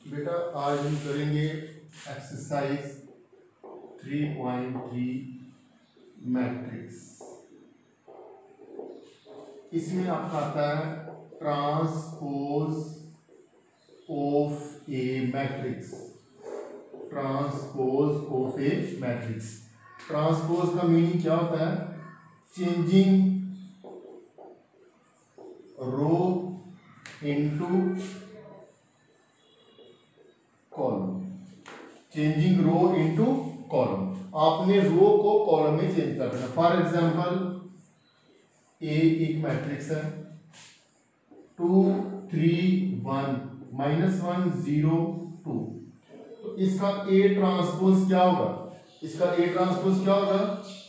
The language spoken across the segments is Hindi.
बेटा आज हम करेंगे एक्सरसाइज 3.3 मैट्रिक्स। इसमें आपका आता है transpose of A matrix. Transpose of A matrix. Transpose का मीनिंग क्या होता है? चेंजिंग रो इनटू कॉलम। चेंजिंग रो इनटू कॉलम। आपने रो को कॉलम में चेंज कर देना। फॉर एग्जांपल ए एक मैट्रिक्स है 2 3 1 -1 0 2। तो इसका ए ट्रांसपोज क्या होगा? इसका ए ट्रांसपोज क्या होगा?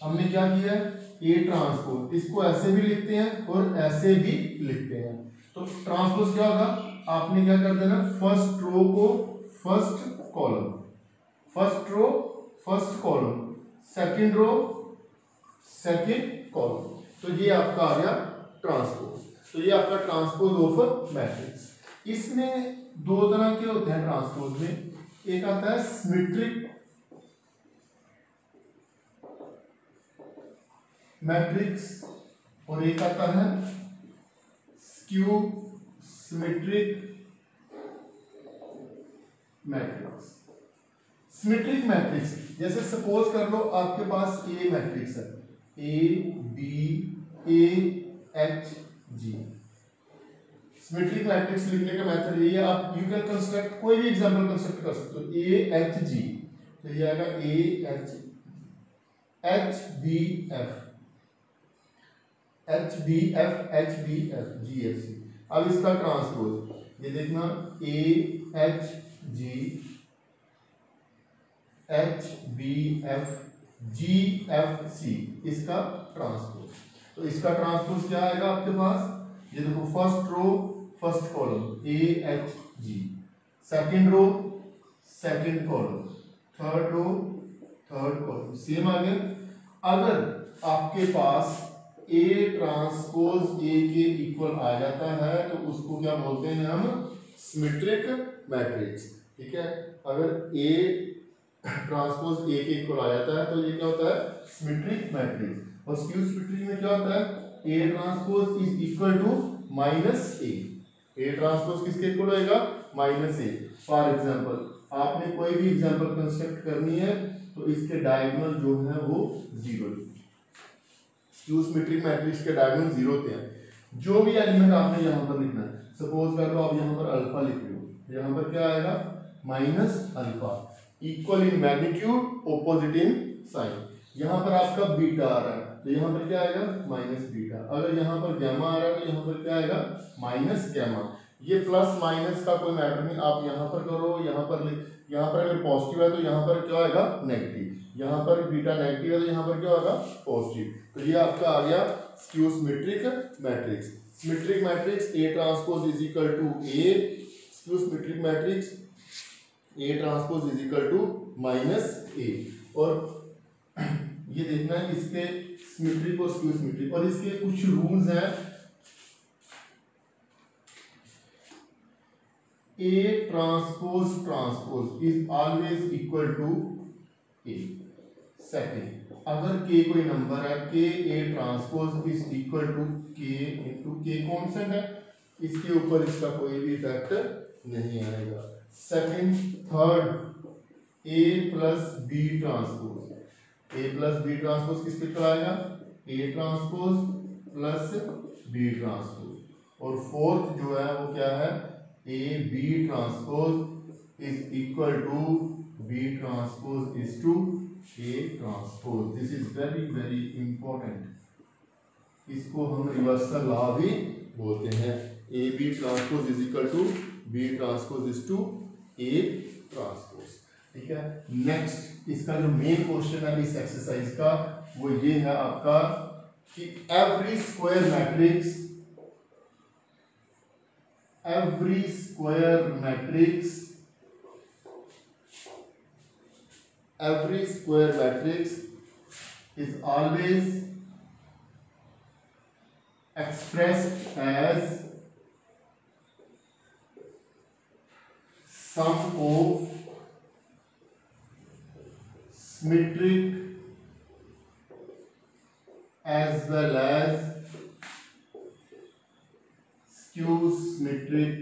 हमने क्या किया है? ए ट्रांसपोज इसको ऐसे भी लिखते हैं और ऐसे भी लिखते हैं। तो ट्रांसपोज क्या होगा? आपने क्या कर देना, फर्स्ट रो को first column, first row first column, second row second column. तो ये आपका आ गया ट्रांसपोज। तो ये आपका ट्रांसपोज ऑफ मैट्रिक्स। इसमें दो तरह के होते हैं ट्रांसपोज में। एक आता है सिमेट्रिक मैट्रिक्स और एक आता है skew symmetric matrix. Symmetric matrix जैसे सपोज कर लो आपके पास ए मैट्रिक्स है, A B A H G. Symmetric matrix लिखने का मेथड ये है, आप यू कैन कंस्ट्रक्ट कोई भी एग्जांपल कंस्ट्रक्ट कर सकते हो। ए एच जी तो ये आएगा A H H B F H B F G F C. अब इसका ट्रांसपोज ये देखना, A H G H B F G F C, इसका ट्रांसपोज। तो इसका ट्रांसपोज क्या आएगा आपके पास? ये देखो, first row first column A H G, second row second column, third row third column, same आ गया। अगर आपके पास ए ट्रांसपोज ए के इक्वल आ जाता है तो उसको क्या बोलते हैं हम? Symmetric matrix. ठीक है, अगर ए ट्रांसपोज ए के इक्वल आ जाता है तो ये क्या होता है? Symmetric matrix. और स्क्यू सिमेट्री में क्या होता है? A transpose is equal to minus A. A transpose किसके इक्वल होएगा? Minus A. फॉर एग्जांपल आपने कोई भी एग्जांपल कंस्ट्रक्ट करनी है तो इसके डायगोनल जो है वो जीरो। स्क्यू सिमेट्रिक मैट्रिक्स के डायगोनल जीरो होते हैं। जो भी एलिमेंट आपने यहां पर लिखना है, सपोज कर लो आप यहां पर अल्फा लिख रहे हो, यहां पर क्या आएगा? Minus alpha. Equal in magnitude, opposite in sign. यहां पर आपका बीटा आ रहा है तो यहां पर क्या आएगा? Minus beta. अगर यहां पर गैमा आ रहा है तो यहां पर क्या आएगा? Minus gamma. ये प्लस माइनस का कोई मैटर नहीं, आप यहां पर करो, यहां पर अगर पॉजिटिव है तो यहां पर क्या आएगा? नेगेटिव। यहां पर बीटा नेगेटिव है तो यहां पर क्या होगा? पॉजिटिव। तो ये आपका आ गया skew symmetric matrix. Symmetric matrix A transpose is equal to A, skew symmetric matrix A transpose is equal to minus A. और ये देखना है इसके सिमेट्रिक और स्क्यू सिमेट्रिक, और इसके कुछ रूल्स हैं। A transpose transpose is always equal to A. Second, अगर के कोई नंबर है, K A transpose is equal to K into K constant है, इसके ऊपर इसका कोई भी इफेक्ट नहीं आएगा। Second, third, A plus B transpose, A plus B transpose किसके इक्वल आएगा? A transpose plus B transpose. और फोर्थ जो है वो क्या है? A B transpose is equal to B transpose is to A transpose. This is very very important. इसको हम रिवर्सल लॉ भी बोलते हैं। A B transpose is equal to B transpose is to A transpose. ठीक है, नेक्स्ट इसका जो मेन क्वेश्चन है इस एक्सरसाइज का वो ये है आपका कि every square matrix is always expressed as sum of symmetric as well as skew symmetric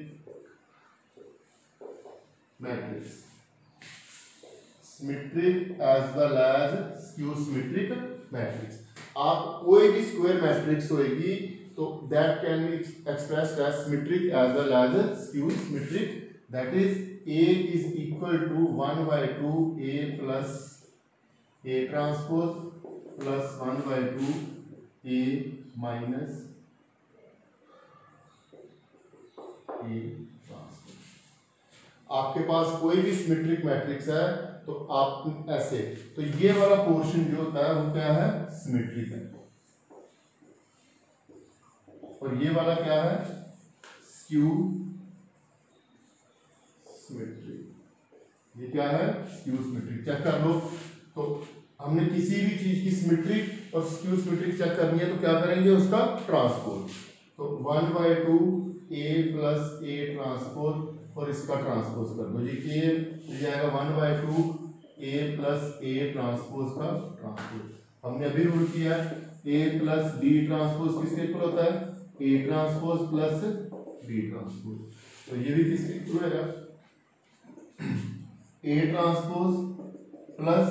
matrix. Symmetric as well as skew symmetric matrix. आप कोई भी स्क्वायर मैट्रिक्स होगी तो that can be expressed as symmetric as well as skew symmetric. That is, A is equal to 1 by 2 A plus A transpose plus 1 by 2 A minus A transpose. आपके पास कोई भी सिमेट्रिक मैट्रिक्स है तो आप ऐसे, तो ये वाला पोर्शन जो होता है वो क्या है, सिमेट्रिक है, और ये वाला क्या है, स्क्यू सिमेट्रिक। ये क्या है, स्क्यू सिमेट्रिक। चेक कर लो, तो हमने किसी भी चीज की सिमेट्रिक और स्क्यू सिमेट्रिक चेक करनी है तो क्या करेंगे, उसका ट्रांसपोज। तो 1 by 2 A plus A transpose और इसका ट्रांसपोज कर दो, ये जाएगा 1 by 2 A plus A transpose का ट्रांसपोज। हमने अभी रूल किया है A प्लस B ट्रांसपोज किसके इक्वल होता है, A transpose plus B transpose. तो ये भी किसके इक्वल होगा, A transpose plus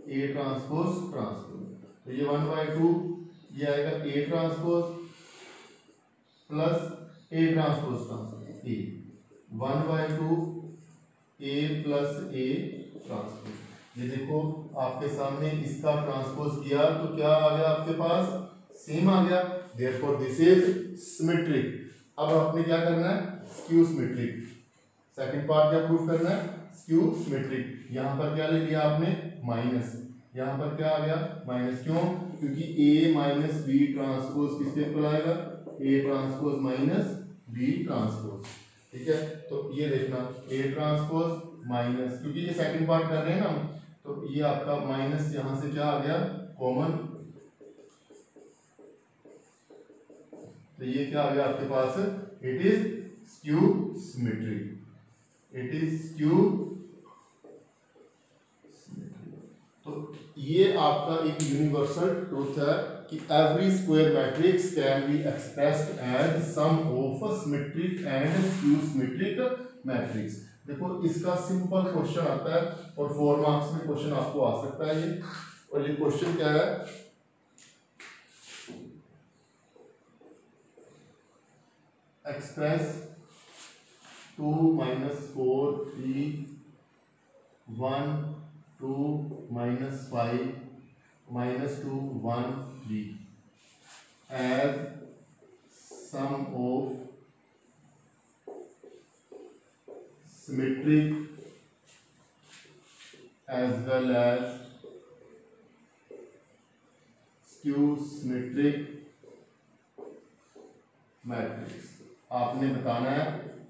A transpose transpose. तो ये 1 by 2 ये आएगा A transpose plus A transpose transpose, A 1 by 2 A plus A transpose. ये देखो आपके सामने इसका ट्रांसपोज किया तो क्या आ गया आपके पास, सेम आ गया। Therefore this is symmetric. अब आपने क्या करना है, स्क्यू सिमेट्रिक। सेकंड पार्ट क्या प्रूफ करना है, स्क्यू सिमेट्रिक। यहाँ पर क्या ले लिया आपने, माइनस, यहाँ पर क्या आ गया, माइनस। क्यों, क्योंकि A माइनस बी ट्रांसपोज किसके इक्वल आएगा, A transpose minus B transpose. ठीक है, तो ये देखना A ट्रांसपोज माइनस, क्योंकि ये सेकंड पार्ट कर रहे हैं ना हम, तो ये आपका माइनस यहाँ से क्या आ गया, कॉमन। तो ये क्या आ गया आपके पास, it is skew symmetric, it is skew. तो ये आपका एक यूनिवर्सल ट्रूथ है कि every square matrix can be expressed as sum of symmetric and skew symmetric matrix. देखो इसका सिंपल क्वेश्चन आता है और 4 मार्क्स में क्वेश्चन आपको आ सकता है ये, और ये क्वेश्चन क्या है, express 2 minus 4 3 1 2 minus 5 minus 2 1 3 as sum of symmetric as well as skew symmetric matrix. आपने बताना है,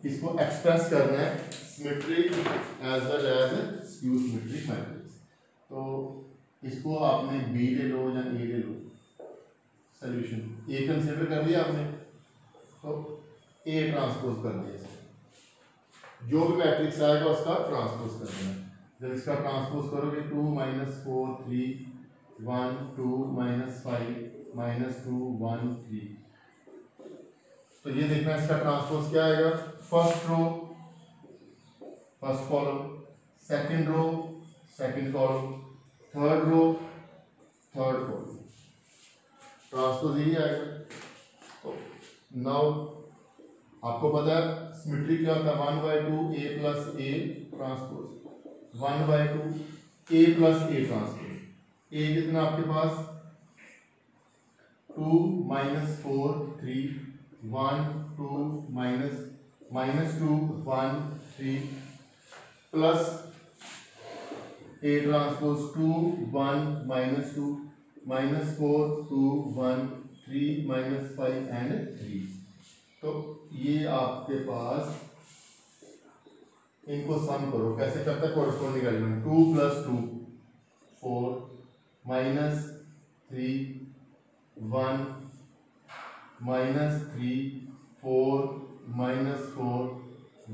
इसको एक्सप्रेस करना है symmetric as well as skew symmetric matrix. तो इसको आपने बी ले लो या ए ले लो, सॉल्यूशन ए कंसीडर कर लिया आपने, तो ए ट्रांसपोज कर दिया इसको। जो भी मैट्रिक्स आएगा उसका ट्रांसपोज कर देना। जब इसका ट्रांसपोज करोगे 2 minus 4 3 1 2 minus 5 minus 2 1 3, तो ये देखना इसका ट्रांसपोज क्या आएगा, first row first column, second row second column, third row third column, transpose यही आएगा। तो नाउ आपको पता है सिमेट्री क्या होता है, 1 by 2 A plus A transpose, 1 by 2 A plus A transpose. A कितना आपके पास, 2 minus 4 3 1 2 minus 2 1 3 plus A transpose 2 1 minus 2 minus 4 2 1 3 minus 5 and 3। तो ये आपके पास, इनको सम करो, कैसे करता है, corresponding element 2 plus 2 4 minus 3 1 minus 3 4 minus 4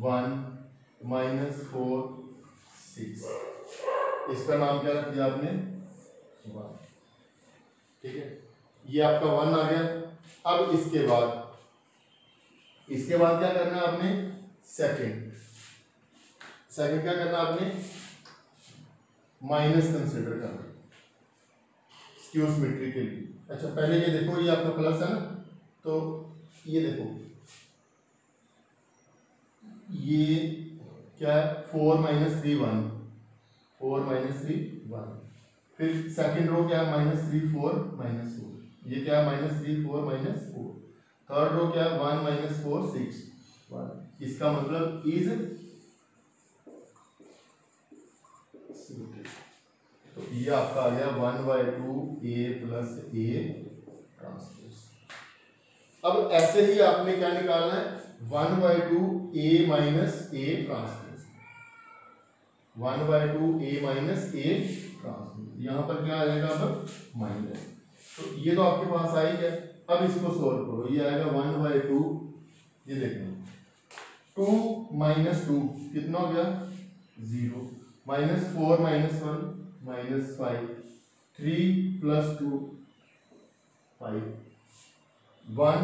1 -4 6। इसका नाम क्या रख दिया आपने? 1। ठीक है, ये आपका 1 आ गया। अब इसके बाद क्या करना है आपने? सेकंड क्या करना आपने? माइनस कंसिडर करना स्क्यू सिमेट्री के लिए। अच्छा, पहले ये देखो, ये आपका प्लस है ना, तो ये देखो, ये क्या है? 4 - 3 1, 4 - 3 1। फिर सेकंड रो क्या है? -3 4 -4। ये क्या है? -3 4 -4। थर्ड रो क्या है? 1 - 4 6 1। इसका मतलब इज सिमेट्रिक। तो ये आपका आ गया 1/2 A + A ट्रांसपोज। अब ऐसे ही आपने क्या निकालना है? 1/2 A - A transpose. 1/2 A - A transpose. यहां पर क्या आ जाएगा? अब माइनस। तो ये तो आपके पास आ ही गया। अब इसको सोल्व करो। ये आएगा 1/2, ये देखो 2 - 2 कितना हो गया? 0। -4 - 1 -5। 3 + 2 5। 1,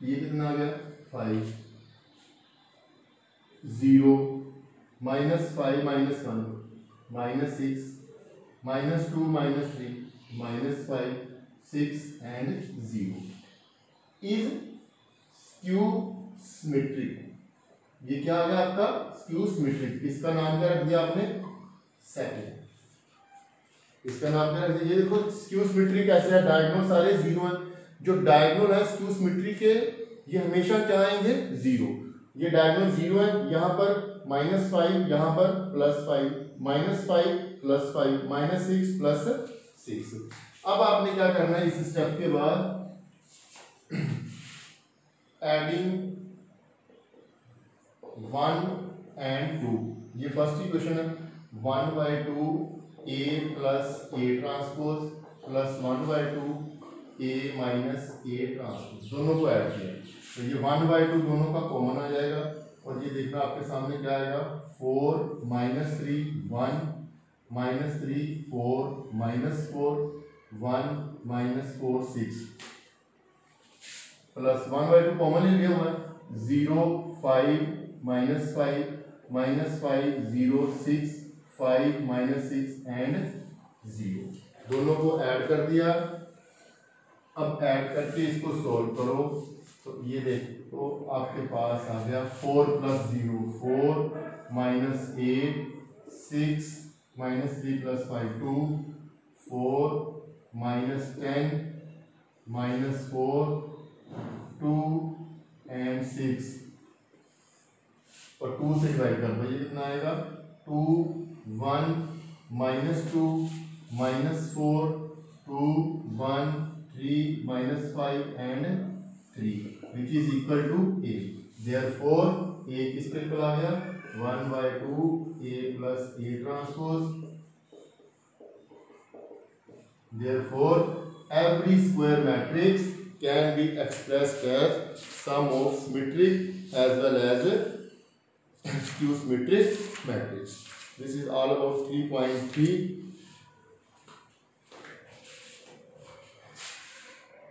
ये कितना आ गया? 5। 0 -5 - 1 -6 -2 - 3 -5 6 and 0 is स्क्यू सिमेट्रिक। ये क्या आ गया आपका? Skew symmetric. इसका नाम क्या रख दिया आपने? सेकंड। इसका नाम क्या रख दिया? ये देखो, स्क्यू सिमेट्री कैसे है? डायगोनल सारे 0 हैं। जो डायगोनल है स्क्यू सिमेट्री के, ये हमेशा क्या आएंगे? 0। ये डायगोनल 0 है। यहाँ पर -5, यहाँ पर +5, -5 +5 -6 +6। अब आपने क्या करना है? इस स्टेप के बाद एडिंग 1 and 2, ये फर्स्ट इक्वेशन है। 1/2 A + A transpose plus 1/2 A - A transpose, दोनों को ऐड किया। तो ये 1/2 दोनों का कॉमन आ जाएगा, और ये देखना आपके सामने क्या आएगा? 4 - 3 1 -3 4 -4 1 -4 6 प्लस 1/2 कॉमन ले लिया हुआ है। 0 5 -5 -5 0 6 5 -6 एंड 0, दोनों को ऐड कर दिया। अब ऐड करके इसको सॉल्व करो, तो ये देखो आपके पास आ गया 4 + 0 4 -8 6 -3 + 5 2 4 -10 -4 2 and 6, और 2 से डिवाइड कर दो। ये कितना आएगा? 2 1 -2 -4 2 1 3 -5 and 3 which is equal to A। Therefore A किसके इक्वल आ गया? 1/2 A + A transpose. Therefore every square matrix can be expressed as sum of symmetric as well as skew symmetric matrix. This is all about 3.3.